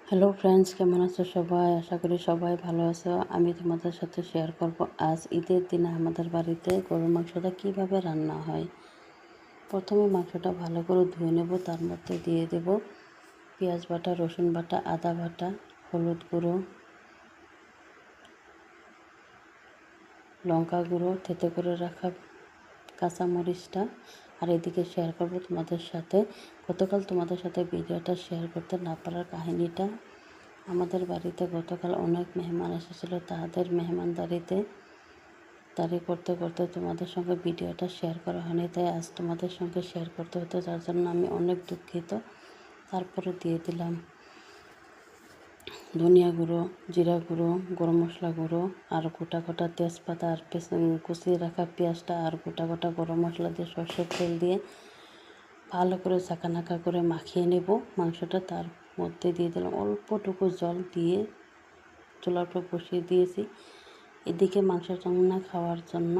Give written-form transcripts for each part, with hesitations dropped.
Hello friends, কেমন আছো সবাই? আশা করি সবাই ভালো আছো। আমি তোমাদের সাথে শেয়ার করব আজ ঈদের দিনে আমাদের বাড়িতে গরুর মাংসটা কীভাবে রান্না হয়। প্রথমে মাংসটা ভালো করে ধুয়ে নেব, তার মধ্যে দিয়ে দেব পেঁয়াজ বাটা, রসুন বাটা, আদা বাটা, হলুদ গুঁড়ো, লঙ্কা গুঁড়ো, থেতে করে রাখা কাঁচামরিচটা। আর এদিকে শেয়ার করব তোমাদের সাথে গতকাল তোমাদের সাথে ভিডিওটা শেয়ার করতে না পারার কাহিনীটা। আমাদের বাড়িতে গতকাল অনেক মেহমান এসেছিলো, তাদের মেহমানদারিতে করতে করতে তোমাদের সঙ্গে ভিডিওটা শেয়ার করা হয়নি, তাই আজ তোমাদের সঙ্গে শেয়ার করতে হতো, যার জন্য আমি অনেক দুঃখিত। তারপরে দিয়ে দিলাম ধনিয়া গুঁড়ো, জিরা গুঁড়ো, গরম মশলা গুঁড়ো, আর গোটা গোটা তেজপাতা, আর কুচিয়ে রাখা পেঁয়াজটা, আর গোটা গোটা গরম মশলা দিয়ে সর্ষের তেল দিয়ে ভালো করে চাকানাকা করে মাখিয়ে নেব মাংসটা। তার মধ্যে দিয়ে দিলাম অল্পটুকু জল দিয়ে চুলার উপর বসিয়ে দিয়েছি। এদিকে মাংসের রান্না খাওয়ার জন্য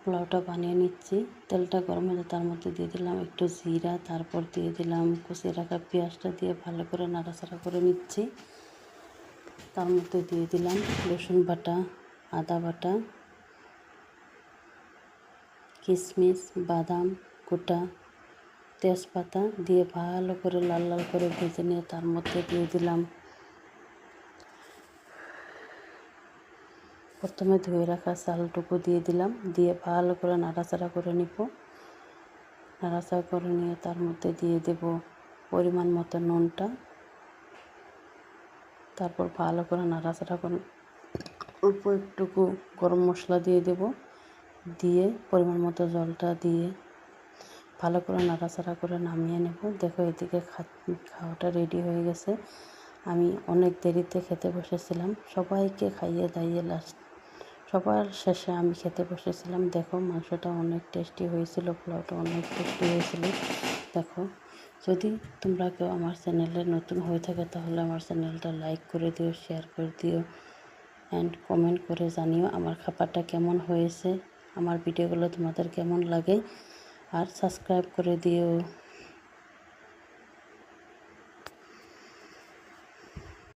পোলাওটা বানিয়ে নিচ্ছি। তেলটা গরম হলে তার মধ্যে দিয়ে দিলাম একটু জিরা, তারপর দিয়ে দিলাম কুচিয়ে রাখা পেঁয়াজটা দিয়ে ভালো করে নাড়াচাড়া করে নিচ্ছি। তার মধ্যে দিয়ে দিলাম রসুন বাটা, আদা বাটা, কিশমিশ, বাদাম গোটা, তেজপাতা দিয়ে ভালো করে লাল লাল করে ভেজে নিয়ে তার মধ্যে দিয়ে দিলাম প্রথমে ধুয়ে রাখা চালটুকু দিয়ে দিলাম, দিয়ে ভালো করে নাড়াচাড়া করে নিব। নাড়াচাড়া করে নিয়ে তার মধ্যে দিয়ে দেব পরিমাণ মতো নুনটা। তারপর ভালো করে নাড়াচাড়া করে অল্প একটুকু গরম মশলা দিয়ে দেব, দিয়ে পরিমাণ মতো জলটা দিয়ে ভালো করে নাড়াচাড়া করে নামিয়ে নেব। দেখো এদিকে খাওয়াটা রেডি হয়ে গেছে। আমি অনেক দেরিতে খেতে বসেছিলাম, সবাইকে খাইয়ে দাইয়ে সবার শেষে আমি খেতে বসেছিলাম। দেখো মাংসটা অনেক টেস্টি হয়েছিল, পোলাওটা অনেক টেস্টি হয়েছিল। দেখো, যদি তোমরা কেউ আমার চ্যানেলে নতুন হয়ে থাকে তাহলে আমার চ্যানেলটা লাইক করে দিও, শেয়ার করে দিও, অ্যান্ড কমেন্ট করে জানিও আমার খাবারটা কেমন হয়েছে, আমার ভিডিওগুলো তোমাদের কেমন লাগে, আর সাবস্ক্রাইব করে দিও।